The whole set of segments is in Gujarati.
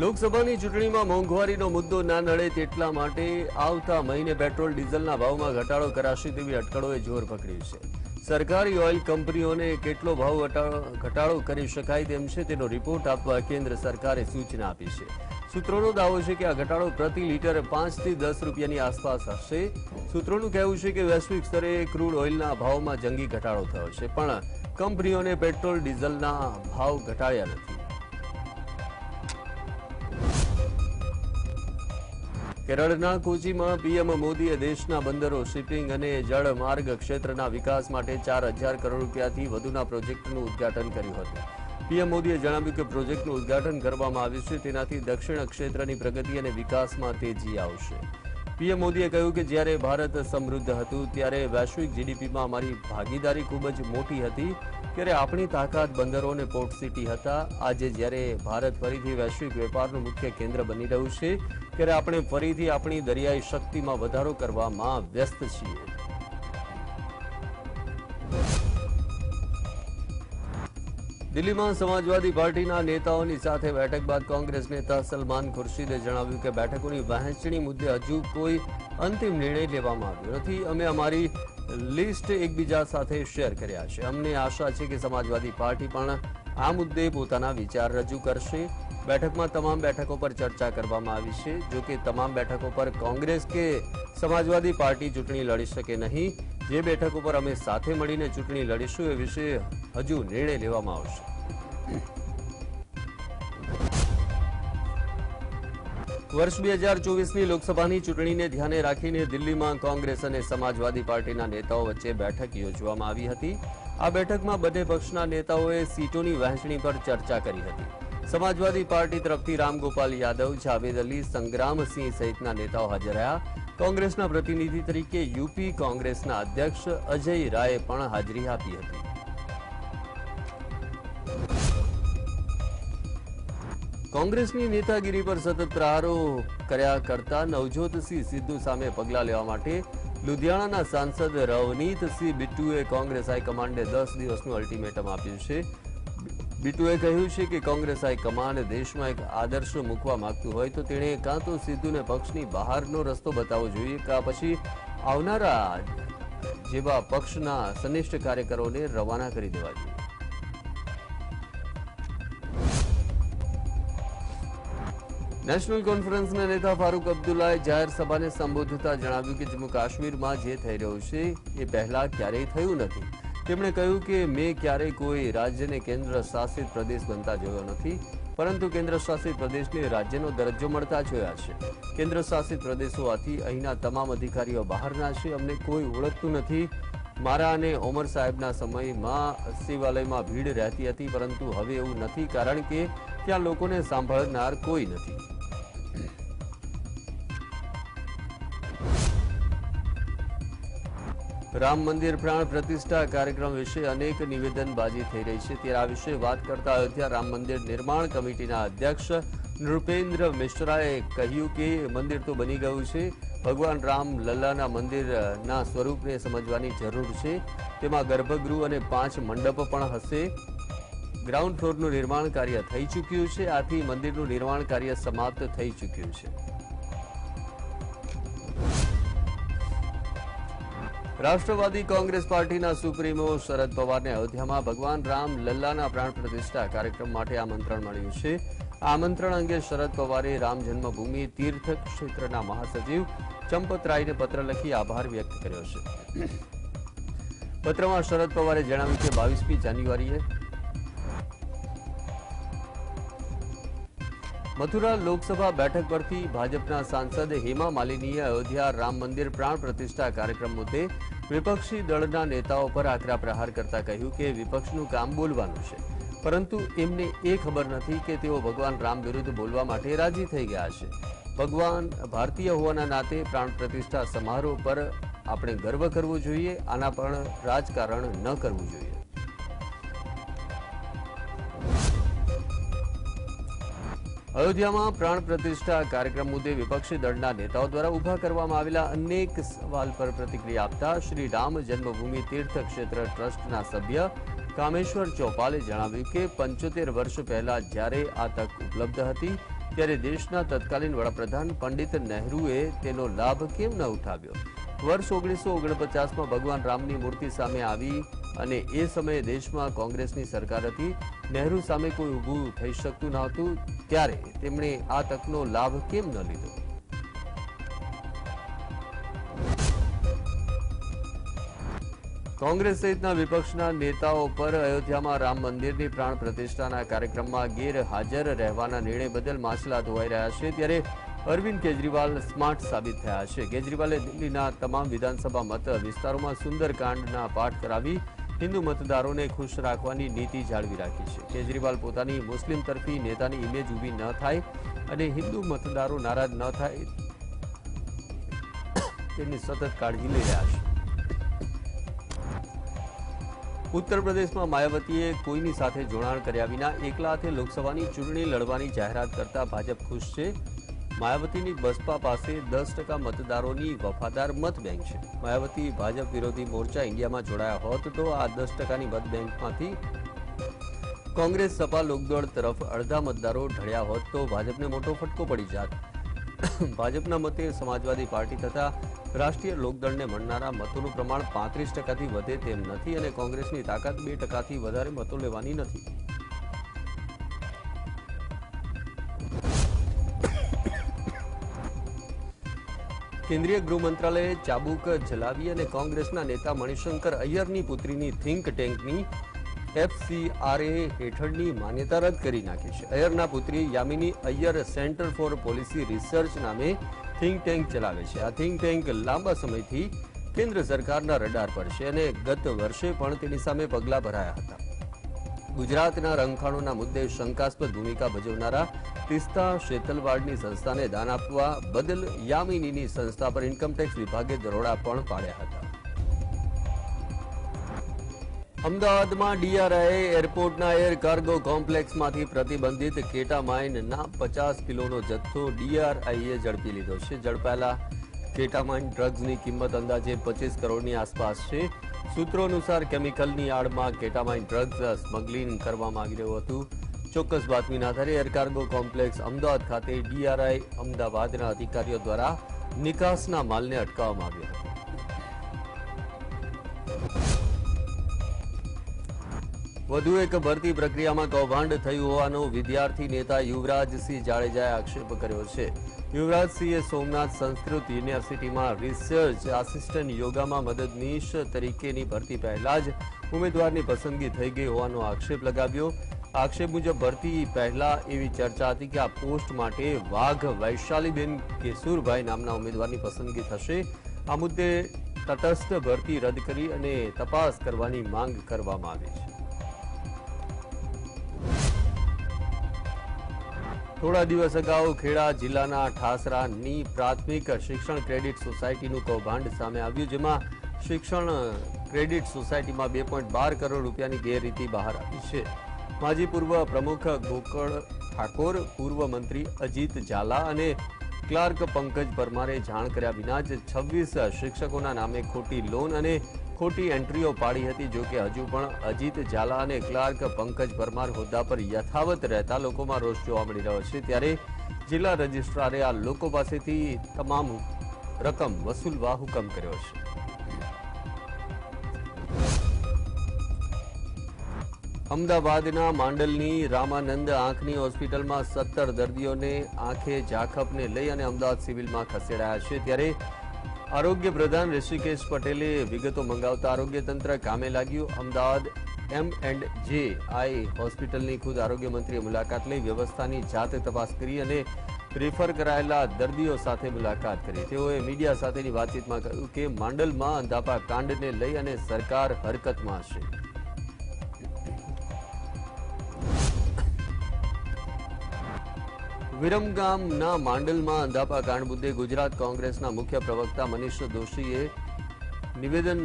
લોકસભાની ચૂંટણીમાં મોંઘવારીનો મુદ્દો ના નડે તેટલા માટે આવતા મહિને પેટ્રોલ ડીઝલના ભાવમાં ઘટાડો કરાશે તેવી અટકળોએ જોર પકડ્યું છે. સરકારી ઓઇલ કંપનીઓને કેટલો ભાવ ઘટાડો કરી શકાય તેમ છે તેનો રિપોર્ટ આપવા કેન્દ્ર સરકારે સૂચના આપી છે. સૂત્રોનો દાવો છે કે આ ઘટાડો પ્રતિ લીટર 5 થી 10 રૂપિયાની આસપાસ હશે. સૂત્રોનું કહેવું છે કે વૈશ્વિક સ્તરે ક્રૂડ ઓઇલના ભાવમાં જંગી ઘટાડો થયો છે, પણ કંપનીઓને પેટ્રોલ ડીઝલના ભાવ ઘટાડ્યા નથી. કેરળના કોચીમાં પીએમ મોદીએ દેશના બંદરો, શિપિંગ અને જળમાર્ગ ક્ષેત્રના વિકાસ માટે 4,000 કરોડ રૂપિયાથી વધુના પ્રોજેક્ટનું ઉદ્ઘાટન કર્યું હતું. પીએમ મોદીએ જણાવ્યું કે પ્રોજેક્ટનું ઉદ્ઘાટન કરવામાં આવ્યું છે તેનાથી દક્ષિણ ક્ષેત્રની પ્રગતિ અને વિકાસમાં તેજી આવશે. પીએમ મોદીએ કહ્યું કે જ્યારે ભારત સમૃદ્ધ હતું ત્યારે વૈશ્વિક જીડીપીમાં અમારી ભાગીદારી ખૂબ જ મોટી હતી. ત્યારે આપણી તાકાત બંદરો અને પોર્ટ સિટી હતા. આજે જ્યારે ભારત ફરીથી વૈશ્વિક વેપારનું મુખ્ય કેન્દ્ર બની રહ્યું છે ત્યારે આપણે ફરીથી આપણી દરિયાઈ શક્તિમાં વધારો કરવામાં વ્યસ્ત છીએ. દિલ્હીમાં સમાજવાદી પાર્ટીના નેતાઓની સાથે બેઠક બાદ કોંગ્રેસ નેતા સલમાન ખુરશીદે જણાવ્યું કે બેઠકોની વહેંચણી મુદ્દે હજુ કોઈ અંતિમ નિર્ણય લેવામાં આવ્યો નથી. અમે અમારી લિસ્ટ એકબીજા સાથે શેર કર્યા છે. અમને આશા છે કે સમાજવાદી પાર્ટી પણ આ મુદ્દે પોતાના વિચાર રજૂ કરશે. બેઠકમાં તમામ બેઠકો પર ચર્ચા કરવામાં આવી છે. જો કે તમામ બેઠકો પર કોંગ્રેસ કે સમાજવાદી પાર્ટી ચૂંટણી લડી શકે નહીં. જે બેઠકો પર અમે સાથે મળીને ચૂંટણી લડીશું એ વિશે હજુ નિર્ણય લેવામાં આવશે. વર્ષ 2024ની લોકસભાની ચૂંટણીને ધ્યાને રાખીને દિલ્હીમાં કોંગ્રેસ અને સમાજવાદી પાર્ટીના નેતાઓ વચ્ચે બેઠક યોજવામાં આવી હતી. આ બેઠકમાં બંને પક્ષના નેતાઓએ સીટોની વહેંચણી પર ચર્ચા કરી હતી. સમાજવાદી પાર્ટી તરફથી રામગોપાલ યાદવ, જાવેદ અલી, સંગ્રામસિંહ સહિતના નેતાઓ હાજર રહ્યા. કોંગ્રેસના પ્રતિનિધિ તરીકે યુપી કોંગ્રેસના અધ્યક્ષ અજય રાયે પણ હાજરી આપી હતી. કોંગ્રેસની નેતાગીરી પર સતત પ્રહારો કર્યા કરતા નવજોતસિંહ સિદ્ધુ સામે પગલાં લેવા માટે લુધિયાણાના સાંસદ રવનીતસિંહ બિટ્ટુએ કોંગ્રેસ હાઈકમાન્ડને 10 દિવસનું અલ્ટિમેટમ આપ્યું છે. બિટ્ટુએ કહ્યું છે કે કોંગ્રેસ હાઈકમાન્ડ દેશમાં એક આદર્શ મૂકવા માંગતું હોય તો તેણે કાં તો સિદ્ધુને પક્ષની બહારનો રસ્તો બતાવવો જોઈએ કાં પછી આવનારા જેવા પક્ષના સનિષ્ઠ કાર્યકરોને રવાના કરી દેવા જોઈએ. નેશનલ કોન્ફરન્સના નેતા ફારૂક અબ્દુલ્લાએ જાહેર સભાને સંબોધતા જણાવ્યું કે જમ્મુ કાશ્મીરમાં જે થઈ રહ્યું છે એ પહેલા ક્યારેય થયું નથી. તેમણે કહ્યું કે મેં ક્યારેય કોઈ રાજ્યને કેન્દ્ર શાસિત પ્રદેશ બનતા જોયો નથી, પરંતુ કેન્દ્ર શાસિત પ્રદેશને રાજ્યનો દરજ્જો મળતા જોયા છે. કેન્દ્ર શાસિત પ્રદેશો હોવાથી અહીંના તમામ અધિકારીઓ બહારના છે. અમને કોઈ ઓળખતું નથી. મારા અને ઓમર સાહેબના સમયમાં સચિવાલયમાં ભીડ રહેતી હતી, પરંતુ હવે એવું નથી કારણ કે ત્યાં લોકોને સાંભળનાર કોઈ નથી. રામ મંદિર પ્રાણ પ્રતિષ્ઠા કાર્યક્રમ વિશે અનેક નિવેદનબાજી થઈ રહી છે. ત્યારે આ વિશે વાત કરતા અયોધ્યા રામ મંદિર નિર્માણ કમિટીના અધ્યક્ષ નૃપેન્દ્ર મિશ્રાએ કહ્યું કે મંદિર તો બની ગયું છે. ભગવાન રામ લલ્લાના મંદિરના સ્વરૂપને સમજવાની જરૂર છે. તેમાં ગર્ભગૃહ અને 5 મંડપ પણ હશે. ગ્રાઉન્ડ ફ્લોરનું નિર્માણ કાર્ય થઈ ચૂક્યું છે. આથી મંદિરનું નિર્માણ કાર્ય સમાપ્ત થઈ ચૂક્યું છે. રાષ્ટ્રવાદી કોંગ્રેસ પાર્ટીના સુપ્રીમો શરદ પવારને અયોધ્યામાં ભગવાન રામ લલ્લાના પ્રાણ પ્રતિષ્ઠા કાર્યક્રમ માટે આમંત્રણ મળ્યું છે. આ આમંત્રણ અંગે શરદ પવારે રામ જન્મભૂમિ તીર્થ ક્ષેત્રના મહાસચિવ ચંપત રાયને પત્ર લખી આભાર વ્યક્ત કર્યો છે. પત્રમાં શરદ પવારે જણાવ્યું કે 22મી જાન્યુઆરીએ મથુરા લોકસભા બેઠક પરથી ભાજપના સાંસદ હેમા માલિનીએ અયોધ્યા રામ મંદિર પ્રાણ પ્રતિષ્ઠા કાર્યક્રમ મુદ્દે વિપક્ષી દળના નેતાઓ પર આકરા પ્રહાર કરતા કહ્યું કે વિપક્ષનું કામ બોલવાનું છે, પરંતુ એમને એ ખબર નથી કે તેઓ ભગવાન રામ વિરુદ્ધ બોલવા માટે રાજી થઈ ગયા છે. ભગવાન ભારતીય હોવાના નાતે પ્રાણ પ્રતિષ્ઠા સમારોહ પર આપણે ગર્વ કરવો જોઈએ. આના પણ રાજકારણ ન કરવું જોઈએ. અયોધ્યામાં પ્રાણ પ્રતિષ્ઠા કાર્યક્રમ મુદ્દે વિપક્ષી દળના નેતાઓ દ્વારા ઉભા કરવામાં આવેલા અનેક સવાલ પર પ્રતિક્રિયા આપતા શ્રી રામ જન્મભૂમિ તીર્થ ક્ષેત્ર ટ્રસ્ટના સભ્ય કામેશ્વર ચોપાલે જણાવ્યું કે 75 વર્ષ પહેલા જ્યારે આ તક ઉપલબ્ધ હતી ત્યારે દેશના તત્કાલીન વડાપ્રધાન પંડિત નહેરુએ તેનો લાભ કેમ ન ઉઠાવ્યો? વર્ષ 1949માં ભગવાન રામની મૂર્તિ સામે આવી અને એ સમયે દેશમાં કોંગ્રેસની સરકાર હતી. નહેરુ સામે કોઈ ઊભું થઈ શકતું નહોતું, ત્યારે તેમણે આ તકનો લાભ કેમ ન લીધો? કોંગ્રેસ સહિતના વિપક્ષના નેતાઓ પર અયોધ્યામાં રામ મંદિરની પ્રાણ પ્રતિષ્ઠાના કાર્યક્રમમાં ગેરહાજર રહેવાના નિર્ણય બદલ માછલા ધોવાઈ રહ્યા છે. ત્યારે અરવિંદ કેજરીવાલ સ્માર્ટ સાબિત થયા છે. કેજરીવાલે દિલ્હીના તમામ વિધાનસભા મત વિસ્તારોમાં સુંદરકાંડના પાઠ કરાવી હિન્દુ મતદારોને ખુશ રાખવાની નીતિ જાળવી રાખી છે. કેજરીવાલ પોતાની મુસ્લિમ તરફી નેતાની ઇમેજ ઊભી ન થાય અને હિન્દુ મતદારો નારાજ ન થાય તેની સતત કાળજી લઈ રહ્યા છે. ઉત્તર પ્રદેશમાં માયાવતીએ કોઈની સાથે જોડાણ કર્યા વિના એકલા હાથે લોકસભાની ચૂંટણી લડવાની જાહેરાત કરતા ભાજપ ખુશ છે. માયાવતીની બસપા પાસે 10% મતદારોની વફાદાર મત બેંક છે. માયાવતી ભાજપ વિરોધી મોરચા ઇન્ડિયામાં જોડાયા હોત તો આ 10%ની મત બેંકમાંથી કોંગ્રેસ સપા લોકદળ તરફ અડધા મતદારો ઢળ્યા હોત તો ભાજપને મોટો ફટકો પડી જાત. ભાજપના મતે સમાજવાદી પાર્ટી તથા રાષ્ટ્રીય લોકદળને મળનારા મતોનું પ્રમાણ 35%થી વધે તેમ નથી અને કોંગ્રેસની તાકાત 2%થી વધારે મતો લેવાની નથી. કેન્દ્રીય ગૃહ મંત્રાલયે ચાબુક જલાવી અને કોંગ્રેસના નેતા મણિશંકર અય્યરની પુત્રીની થિંક ટેન્કની FCRA હેઠળની માન્યતા રદ કરી નાખી છે. અય્યરના પુત્રી Yamini Iyer centre for policy research નામે થિંક ટેન્ક ચલાવે છે. આ થિંક ટેન્ક લાંબા સમયથી કેન્દ્ર સરકારના રડાર પર છે અને ગત વર્ષે પણ તેની સામે પગલાં ભરાયા હતા. ગુજરાતના રંગખાણોના મુદ્દે શંકાસ્પદ ભૂમિકા ભજવનારા તિસ્તા શેતલવાડની સંસ્થાને દાન આપવા બદલ યામિનીની સંસ્થા પર ઇન્કમટેક્સ વિભાગે દરોડા પણ પાડ્યા હતા. અમદાવાદમાં DRIએ એરપોર્ટના એર કાર્ગો કોમ્પ્લેક્સમાંથી પ્રતિબંધિત કેટામાઇનના 50 કિલોનો જથ્થો DRIએ ઝડપી લીધો છે. ઝડપાયેલા કેટામાઇન ડ્રગ્સની કિંમત અંદાજે 25 કરોડની આસપાસ છે. સૂત્રો અનુસાર કેમિકલની આડમાં કેટામાઇન ડ્રગ્સ સ્મગલિંગ કરવામાં આવી રહ્યું હતું. ચોક્કસ બાતમીના આધારે એર કાર્ગો કોમ્પ્લેક્સ અમદાવાદ ખાતે DRI અમદાવાદના અધિકારીઓ દ્વારા નિકાસના માલને અટકાવવામાં આવ્યો હતો. વધુ એક ભરતી પ્રક્રિયામાં કૌભાંડ થયું હોવાનો વિદ્યાર્થી નેતા યુવરાજસિંહ જાડેજાએ આક્ષેપ કર્યો છે. યુવરાજસિંહે સોમનાથ સંસ્કૃત યુનિવર્સિટીમાં રિસર્ચ આસિસ્ટન્ટ યોગામાં મદદનીશ તરીકેની ભરતી પહેલા જ ઉમેદવારની પસંદગી થઈ ગઈ હોવાનો આક્ષેપ લગાવ્યો. આક્ષેપ મુજબ ભરતી પહેલા એવી ચર્ચા હતી કે આ પોસ્ટ માટે વાઘ વૈશાલીબેન કેશુરભાઈ નામના ઉમેદવારની પસંદગી થશે. આ મુદ્દે તટસ્થ ભરતી રદ કરી અને તપાસ કરવાની માંગ કરવામાં આવી છે. થોડા દિવસ અગાઉ ખેડા જિલ્લાના ઠાસરાની પ્રાથમિક શિક્ષણ ક્રેડિટ સોસાયટીનું કૌભાંડ સામે આવ્યું, જેમાં શિક્ષણ ક્રેડિટ સોસાયટીમાં 2.12 કરોડ રૂપિયાની ગેરરીતિ બહાર આવી છે. માજી પૂર્વ પ્રમુખ ગોકળ ઠાકોર, પૂર્વ મંત્રી અજીત ઝાલા અને ક્લાર્ક પંકજ પરમારે જાણ કર્યા વિના જ 26 શિક્ષકોના નામે ખોટી લોન અને ખોટી એન્ટ્રીઓ પાડી હતી. જો કે હજુ પણ અજીત ઝાલા અને ક્લાર્ક પંકજ પરમાર હોદ્દા પર યથાવત રહેતા લોકોમાં રોષ જોવા મળી રહ્યો છે. ત્યારે જિલ્લા રજિસ્ટ્રારે આ લોકો પાસેથી તમામ રકમ વસૂલવા હુકમ કર્યો છે. અમદાવાદના માંડલની રામાનંદ આંખની હોસ્પિટલમાં 17 દર્દીઓને આંખે ઝાખપને લઈ અને અમદાવાદ સિવિલમાં ખસેડાયા છે. ત્યારે આરોગ્ય પ્રધાન ઋષિકેશ પટેલે વિગતો મંગાવતા આરોગ્ય તંત્ર કામે લાગ્યું. અમદાવાદ M&J હોસ્પિટલની ખુદ આરોગ્ય મંત્રીએ મુલાકાત લઈ વ્યવસ્થાની જાતે તપાસ કરી અને રેફર કરાયેલા દર્દીઓ સાથે મુલાકાત કરી. તેઓએ મીડિયા સાથેની વાતચીતમાં કહ્યું કે માંડલમાં અંધાપા કાંડને લઈ અને સરકાર હરકતમાં છે. વિરમગામના માંડલમાં અંધાપા કાંડ મુદ્દે ગુજરાત કોંગ્રેસના મુખ્ય પ્રવક્તા મનીષ દોશીએ નિવેદન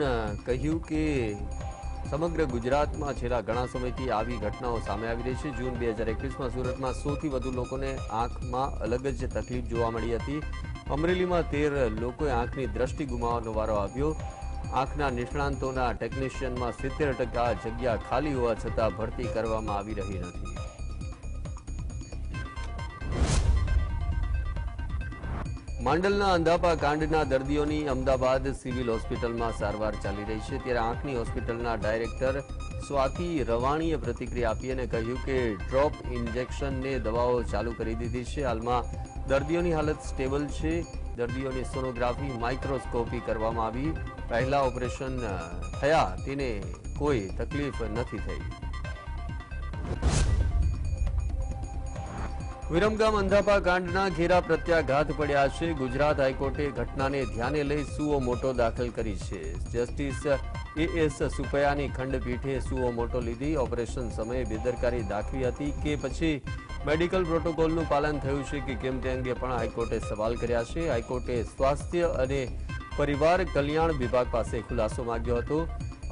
કહ્યું કે સમગ્ર ગુજરાતમાં છેલ્લા ઘણા સમયથી આવી ઘટનાઓ સામે આવી રહી છે. જૂન 2021માં સુરતમાં 100થી વધુ લોકોને આંખમાં અલગ જ તકલીફ જોવા મળી હતી. અમરેલીમાં 13 લોકોએ આંખની દ્રષ્ટિ ગુમાવવાનો વારો આવ્યો. આંખના નિષ્ણાંતોના ટેકનિશિયનમાં 70% જગ્યા ખાલી હોવા છતાં ભરતી કરવામાં આવી રહી નથી. માંડલના અંધાપા કાંડના દર્દીઓની અમદાવાદ સિવિલ હોસ્પિટલમાં સારવાર ચાલી રહી છે, ત્યારે આંખની હોસ્પિટલના ડાયરેક્ટર સ્વાતિ રવાણીએ પ્રતિક્રિયા આપી અને કહ્યું કે ડ્રોપ ઇન્જેક્શનને દવાઓ ચાલુ કરી દીધી છે. હાલમાં દર્દીઓની હાલત સ્ટેબલ છે. દર્દીઓની સોનોગ્રાફી માઇક્રોસ્કોપી કરવામાં આવી. પહેલા ઓપરેશન થયા તેને કોઈ તકલીફ નથી થઈ. વિરમગામ અંધાપા કાંડના ઘેરા પ્રત્યાઘાત પડ્યા છે. ગુજરાત હાઈકોર્ટે ઘટનાને ધ્યાને લઈ સુઓ મોટો દાખલ કરી છે. જસ્ટિસ AS સુપૈયાની ખંડપીઠે સુઓ મોટો લીધી. ઓપરેશન સમયે બેદરકારી દાખવી હતી કે પછી મેડિકલ પ્રોટોકોલનું પાલન થયું છે કે કેમ તે અંગે પણ હાઈકોર્ટે સવાલ કર્યા છે. હાઈકોર્ટે સ્વાસ્થ્ય અને પરિવાર કલ્યાણ વિભાગ પાસે ખુલાસો માંગ્યો હતો.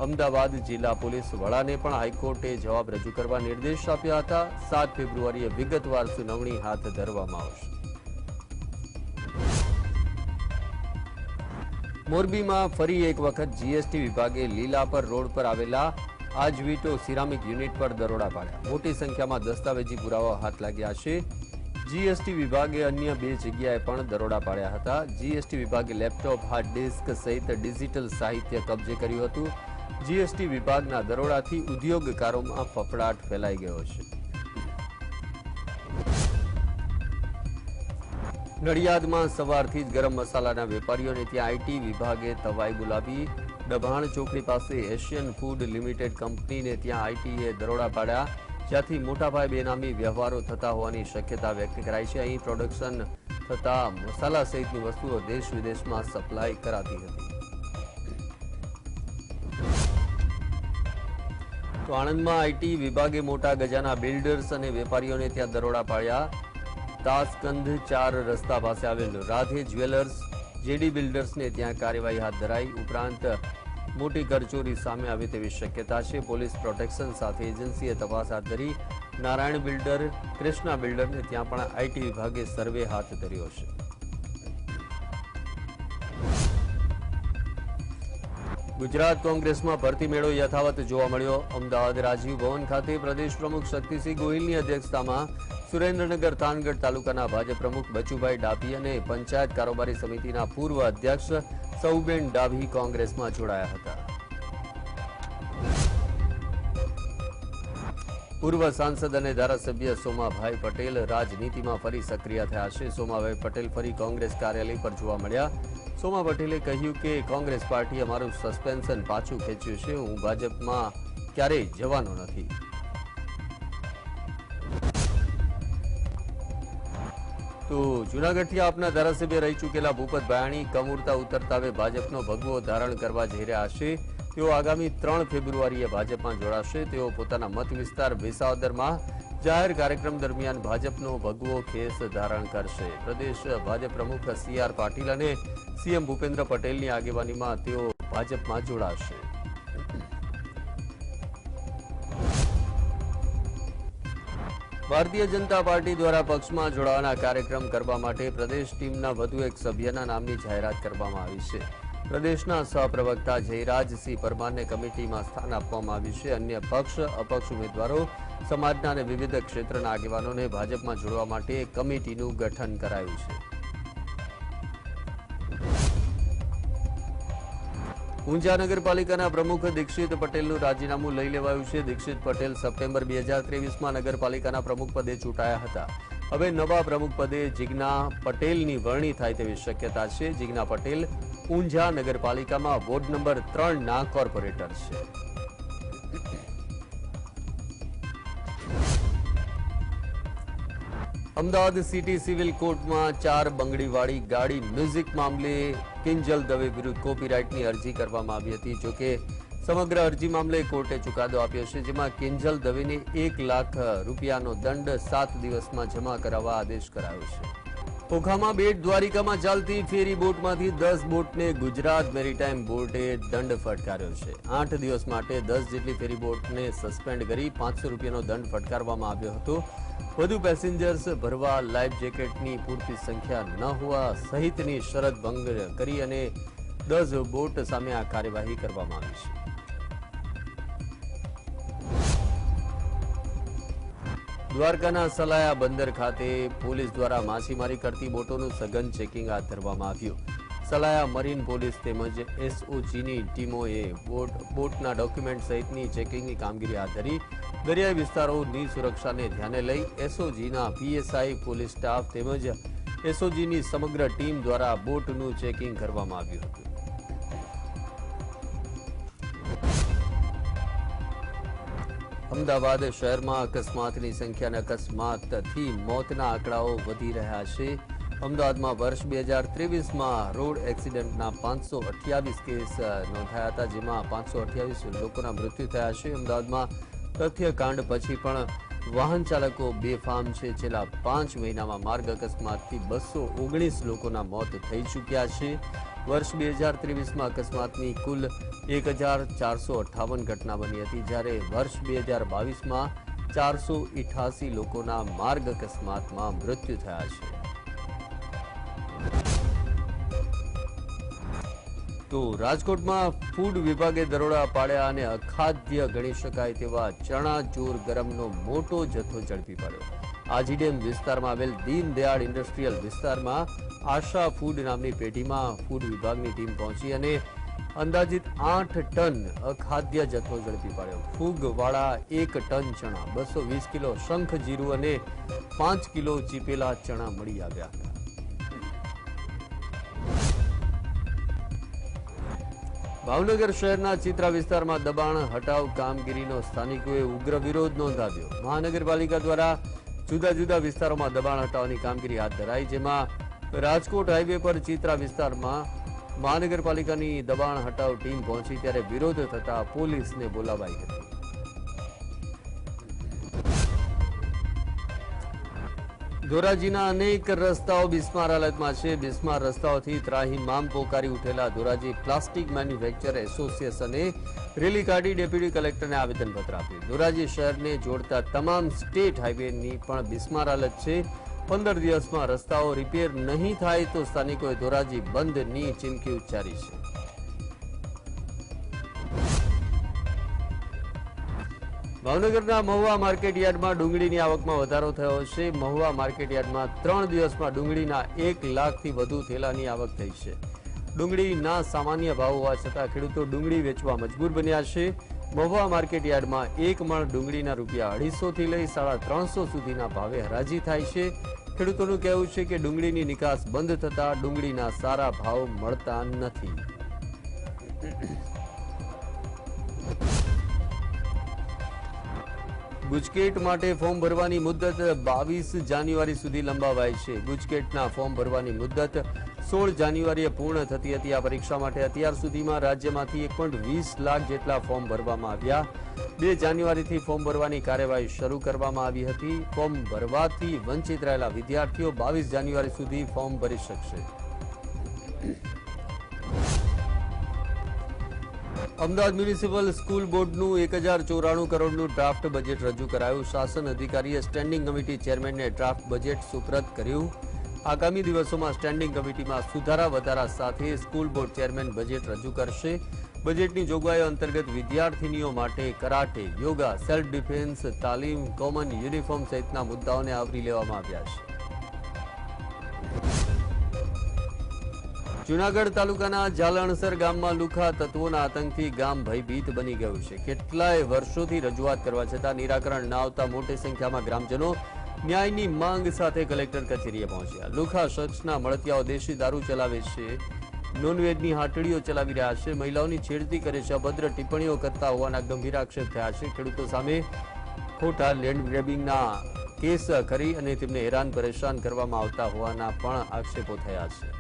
અમદાવાદ જિલ્લા પોલીસ વડાને પણ હાઈકોર્ટે જવાબ રજૂ કરવા નિર્દેશ આપ્યા હતા. 7 ફેબ્રુઆરીએ વિગતવાર સુનાવણી હાથ ધરવામાં આવશે. મોરબીમાં ફરી એક વખત GST વિભાગે લીલાપર રોડ પર આવેલા આજવીટો સિરામિક યુનિટ પર દરોડા પાડ્યા. મોટી સંખ્યામાં દસ્તાવેજી પુરાવા હાથ લાગ્યા છે. GST વિભાગે અન્ય 2 જગ્યાએ પણ દરોડા પાડ્યા હતા. GST વિભાગે લેપટોપ, હાર્ડ ડિસ્ક સહિત ડિજિટલ સાહિત્ય કબજે કર્યું હતું. GST વિભાગના દરોડાથી ઉદ્યોગકારોમાં ફફડાટ ફેલાઈ ગયો છે. નડિયાદમાં સવારથી જ ગરમ મસાલાના વેપારીઓને ત્યાં IT વિભાગે તવાઈ બોલાવી. દભાણ ચોકડી પાસે એશિયન ફૂડ લિમિટેડ કંપનીને ત્યાં ITએ દરોડા પાડ્યા, જ્યાંથી મોટાભાઈ બેનામી વ્યવહારો થતા હોવાની શક્યતા વ્યક્ત કરાઈ છે. અહીં પ્રોડક્શન થતા મસાલા સહિતની વસ્તુઓ દેશ વિદેશમાં સપ્લાય કરાતી હતી. તો આણંદમાં IT વિભાગે મોટા ગજાના બિલ્ડર્સ અને વેપારીઓને ત્યાં દરોડા પાડ્યા. તાસકંદ 4 રસ્તા પાસે આવેલ રાધે જ્વેલર્સ, JD બિલ્ડર્સને ત્યાં કાર્યવાહી હાથ ધરાઈ. ઉપરાંત મોટી કરચોરી સામે આવે તેવી શક્યતા છે. પોલીસ પ્રોટેક્શન સાથે એજન્સીએ તપાસ હાથ ધરી. નારાયણ બિલ્ડર, કૃષ્ણા બિલ્ડરને ત્યાં પણ IT વિભાગે સર્વે હાથ ધર્યો છે. ગુજરાત કોંગ્રેસમાં ભરતી મેળો યથાવત જોવા મળ્યો. અમદાવાદ રાજીવ ભવન ખાતે પ્રદેશ પ્રમુખ શક્તિસિંહ ગોહિલની અધ્યક્ષતામાં સુરેન્દ્રનગર થાનગઢ તાલુકાના ભાજપ પ્રમુખ બચુભાઈ ડાભી અને પંચાયત કારોબારી સમિતિના પૂર્વ અધ્યક્ષ સૌબેન ડાભી કોંગ્રેસમાં જોડાયા હતા. પૂર્વ સાંસદ અને ધારાસભ્ય સોમાભાઈ પટેલ રાજનીતિમાં ફરી સક્રિય થયા છે. સોમાભાઈ પટેલ ફરી કોંગ્રેસ કાર્યાલય પર જોવા મળ્યા. સોમા પટેલે કહ્યું કે કોંગ્રેસ પાર્ટીએ મારું સસ્પેન્શન પાછું ખેંચ્યું છે. હું ભાજપમાં ક્યારેય જવાનો નથી. તો જૂનાગઢથી આપના ધારાસભ્ય રહી ચૂકેલા ભૂપત ભાયાણી કમુરતા ઉતરતા હવે ભાજપનો ભગવો ધારણ કરવા જઈ રહ્યા છે. તેઓ આગામી 3 ફેબ્રુઆરીએ ભાજપમાં જોડાશે. તેઓ પોતાના મત વિસ્તાર વિસાવદરમાં જાહેર કાર્યક્રમ દરમિયાન ભાજપનો ભગવો ખેસ ધારણ કરશે. પ્રદેશ ભાજપ પ્રમુખ CR પાટીલ અને CM ભૂપેન્દ્ર પટેલની આગેવાનીમાં તેઓ ભાજપમાં જોડાશે. ભારતીય જનતા પાર્ટી દ્વારા પક્ષમાં જોડાવાના કાર્યક્રમ કરવા માટે પ્રદેશ ટીમના વધુ એક સભ્યના નામની જાહેરાત કરવામાં આવી છે. પ્રદેશના સહપ્રવક્તા જયરાજસિંહ પરમારને કમિટીમાં સ્થાન આપવામાં આવ્યું છે. અન્ય પક્ષ, અપક્ષ ઉમેદવારો, સમાજના અને વિવિધ ક્ષેત્રના આગેવાનોને ભાજપમાં જોડવા માટે કમિટીનું ગઠન કરાયું છે. ઊંઝા નગરપાલિકાના પ્રમુખ દીક્ષિત પટેલનું રાજીનામું લઈ લેવાયું છે. દીક્ષિત પટેલ સપ્ટેમ્બર 2023માં નગરપાલિકાના પ્રમુખ પદે ચૂંટાયા હતા. હવે નવા પ્રમુખ પદે જિજ્ઞા પટેલની વરણી થાય તેવી શક્યતા છે. જિજ્ઞા પટેલ ઊંઝા નગરપાલિકામાં વોર્ડ નંબર 3ના કોર્પોરેટર છે. અમદાવાદ સિટી સિવિલ કોર્ટમાં 4 બંગડીવાળી ગાડી મ્યુઝિક મામલે કિંજલ દવે વિરુદ્ધ કોપીરાઇટની અરજી કરવામાં આવી હતી. જોકે સમગ્ર અરજી મામલે કોર્ટે ચુકાદો આપ્યો છે, જેમાં કિંજલ દવેને 1 લાખ રૂપિયાનો દંડ 7 દિવસમાં જમા કરાવવા આદેશ કરાયો છે. ઓખામાં બેટ દ્વારિકામાં ચાલતી ફેરી બોટમાંથી 10 બોટને ગુજરાત મેરીટાઈમ બોર્ડે દંડ ફટકાર્યો છે. 8 દિવસ માટે 10 જેટલી ફેરી બોટને સસ્પેન્ડ કરી 500 રૂપિયાનો દંડ ફટકારવામાં આવ્યો હતો. વધુ પેસેન્જર્સ ભરવા, લાઈફ જેકેટની પૂરતી સંખ્યા ન હોવા સહિતની શરત ભંગ કરી અને 10 બોટ સામે આ કાર્યવાહી કરવામાં આવી છે. દ્વારકાના સલાયા બંદર ખાતે પોલીસ દ્વારા માછીમારી કરતી બોટોનું સઘન ચેકિંગ હાથ ધરવામાં આવ્યું. સલાયા મરીન પોલીસ તેમજ એસઓજીની ટીમોએ બોટના ડોક્યુમેન્ટ સહિતની ચેકિંગની કામગીરી હાથ ધરી. દરિયાઈ વિસ્તારોની સુરક્ષાને ધ્યાને લઈ એસઓજીના પીએસઆઈ, પોલીસ સ્ટાફ તેમજ એસઓજીની સમગ્ર ટીમ દ્વારા બોટનું ચેકિંગ કરવામાં આવ્યું હતું. અમદાવાદ શહેરમાં અકસ્માતની સંખ્યા અને અકસ્માતથી મોતના આંકડાઓ વધી રહ્યા છે. અમદાવાદમાં વર્ષ 2023માં રોડ એક્સિડન્ટના 528 કેસ નોંધાયા હતા, જેમાં 528 લોકોના મૃત્યુ થયા છે. અમદાવાદમાં તથ્યકાંડ પછી પણ વાહન ચાલકો બેફામ છે. છેલ્લા 5 મહિનામાં માર્ગ અકસ્માતથી 219 લોકોના મોત થઈ ચૂક્યા છે. વર્ષ 2023માં અકસ્માતની કુલ 1458 ઘટના બની હતી, જ્યારે વર્ષ 2022માં 488 લોકોના માર્ગ અકસ્માતમાં મૃત્યુ થયા છે. તો રાજકોટમાં ફૂડ વિભાગે દરોડા પાડ્યા અને અખાદ્ય ગણી શકાય તેવા ચણાચોર ગરમનો મોટો જથ્થો ઝડપી પાડ્યો. આજીડેમ વિસ્તારમાં આવેલ દીનદયાળ ઇન્ડસ્ટ્રીયલ વિસ્તારમાં આશા ફૂડ નામની પેઢીમાં ફૂડ વિભાગની ટીમ પહોંચી અને અંદાજિત 8 ટન અખાદ્ય જથ્થો ઝડપી પાડ્યો. ફૂગવાળા 1 ટન ચણા, 220 કિલો શંખ જીરું અને 5 કિલો ચીપેલા ચણા મળી આવ્યા હતા. ભાવનગર શહેરના ચિત્રા વિસ્તારમાં દબાણ હટાવ કામગીરીનો સ્થાનિકોએ ઉગ્ર વિરોધ નોંધાવ્યો. મહાનગરપાલિકા દ્વારા જુદા જુદા વિસ્તારોમાં દબાણ હટાવવાની કામગીરી હાથ ધરાઈ, જેમાં રાજકોટ હાઈવે પર ચિત્રા વિસ્તારમાં મહાનગરપાલિકાની દબાણ હટાવ ટીમ પહોંચી ત્યારે વિરોધ થતા પોલીસને બોલાવાઈ હતી. ધોરાજીના અનેક રસ્તાઓ બિસ્માર હાલતમાં છે. બિસ્માર રસ્તાઓથી ત્રાહિમામ પોકારી ઉઠેલા ધોરાજી પ્લાસ્ટિક મેન્યુફેક્ચર એસોસિએશને રેલી કાઢી ડેપ્યુટી કલેક્ટરને આવેદનપત્ર આપ્યું. ધોરાજી શહેરને જોડતા તમામ સ્ટેટ હાઈવેની પણ બિસ્માર હાલત છે. 15 દિવસમાં રસ્તાઓ રિપેર નહીં થાય તો સ્થાનિકોએ ધોરાજી બંધની ચીમકી ઉચ્ચારી છે. ભાવનગરના મહુવા માર્કેટયાર્ડમાં ડુંગળીની આવકમાં વધારો થયો છે. મહુવા માર્કેટયાર્ડમાં 3 દિવસમાં ડુંગળીના 1 લાખથી વધુ થેલાની આવક થઈ છે. ડુંગળીના સામાન્ય ભાવ હોવા છતાં ખેડૂતો ડુંગળી વેચવા મજબૂર બન્યા છે. મહુવા માર્કેટયાર્ડમાં 1 મણ ડુંગળીના ₹250 થી લઈ ₹350 સુધીના ભાવે હરાજી થાય છે. ખેડૂતોનું કહેવું છે કે ડુંગળીની નિકાસ બંધ થતાં ડુંગળીના સારા ભાવ મળતા નથી. ગુજકેટ માટે ફોર્મ ભરવાની મુદત 22 જાન્યુઆરી સુધી લંબાવાઈ છે. ગુજકેટના ફોર્મ ભરવાની મુદત 16 જાન્યુઆરીએ પૂર્ણ થતી હતી. આ પરીક્ષા માટે અત્યાર સુધીમાં રાજ્યમાંથી 1.20 લાખ જેટલા ફોર્મ ભરવામાં આવ્યા. 2 જાન્યુઆરીથી ફોર્મ ભરવાની કાર્યવાહી શરૂ કરવામાં આવી હતી. ફોર્મ ભરવાથી વંચિત રહેલા વિદ્યાર્થીઓ 22 જાન્યુઆરી સુધી ફોર્મ ભરી શકશે. અમદાવાદ મ્યુનિસિપલ સ્કૂલ બોર્ડનું 1094 કરોડનું ડ્રાફ્ટ બજેટ રજૂ કરાયું. શાસન અધિકારીએ સ્ટેન્ડિંગ કમિટી ચેરમેનને ડ્રાફ્ટ બજેટ સુપ્રત કર્યું. આગામી દિવસોમાં સ્ટેન્ડિંગ કમિટીમાં સુધારા વધારા સાથે સ્કૂલ બોર્ડ ચેરમેન બજેટ રજૂ કરશે. બજેટની જોગવાઈઓ અંતર્ગત વિદ્યાર્થીનીઓ માટે કરાટે, યોગા, સેલ્ફ ડિફેન્સ તાલીમ, કોમન યુનિફોર્મ સહિતના મુદ્દાઓને આવરી લેવામાં આવ્યા છે. જૂનાગઢ તાલુકાના જાલણસર ગામમાં લુખા તત્વોના આતંકથી ગામ ભયભીત બની ગયું છે. કેટલાય વર્ષોથી રજૂઆત કરવા છતાં નિરાકરણ ન આવતા મોટી સંખ્યામાં ગ્રામજનો ન્યાયની માંગ સાથે કલેક્ટર કચેરીએ પહોંચ્યા. લુખા શખ્સના મળતિયાઓ દેશી દારૂ ચલાવે છે, નોનવેજની હાટડીઓ ચલાવી રહ્યા છે, મહિલાઓની છેડતી કરે છે, અભદ્ર ટિપ્પણીઓ કરતા હોવાના ગંભીર આક્ષેપ થયા છે. ખેડૂતો સામે ખોટા લેન્ડ ગ્રેબિંગના કેસ કરી અને તેમને હેરાન પરેશાન કરવામાં આવતા હોવાના પણ આક્ષેપો થયા છે.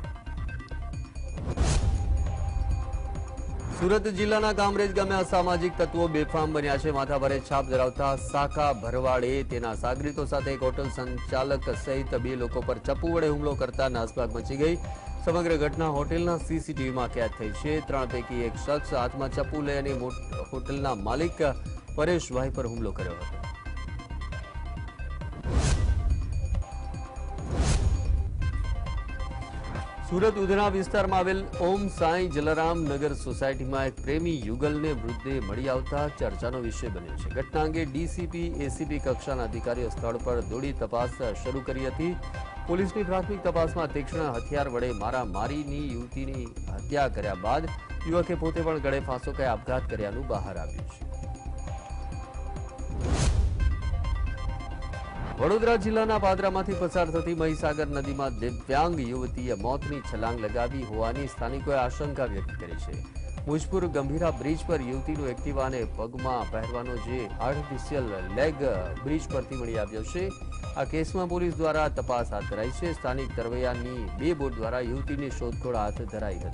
સુરત જિલ્લાના કામરેજ ગામે અસામાજિક તત્વો બેફામ બન્યા છે. માથાભારે છાપ ધરાવતા સાકા ભરવાડે તેના સાગરીતો સાથે એક હોટલ સંચાલક સહિત 2 લોકો પર ચપ્પુ વડે હુમલો કરતા નાસભાગ મચી ગઈ. સમગ્ર ઘટના હોટેલના સીસીટીવીમાં કેદ થઈ છે. 3 પૈકી એક શખ્સ હાથમાં ચપ્પુ લઈ અને હોટેલના માલિક પરેશભાઈ પર હુમલો કર્યો હતો. સુરત ઉધના વિસ્તારમાં આવેલ ઓમ સાંઈ જલારામ નગર સોસાયટીમાં એક પ્રેમી યુગલને મૃતદેહ મળી આવતા ચર્ચાનો વિષય બન્યો છે. ઘટના અંગે ડીસીપી એસીપી કક્ષાના અધિકારીઓ સ્થળ પર દોડી તપાસ શરૂ કરી હતી. પોલીસની પ્રાથમિક તપાસમાં તીક્ષ્ણ હથિયાર વડે મારામારીની યુવતીની હત્યા કર્યા બાદ યુવકે પોતે પણ ગળે ફાંસો ખાઈ આપઘાત કર્યાનું બહાર આવ્યું છે. વડોદરા જિલ્લાના પાદરામાંથી પસાર થતી મહીસાગર નદીમાં દિવ્યાંગ યુવતીએ મોતની છલાંગ લગાવી હોવાની સ્થાનિકોએ આશંકા વ્યક્ત કરી છે. મુજપુર ગંભીરા બ્રિજ પર યુવતીનું એક્ટિવાને પગમાં પહેરવાનો જે આર્ટિફિશિયલ લેગ બ્રિજ પરથી મળી આવ્યો છે. આ કેસમાં પોલીસ દ્વારા તપાસ હાથ ધરાઈ છે. સ્થાનિક તરવૈયાની 2 બોટ દ્વારા યુવતીની શોધખોળ હાથ ધરાઈ હતી.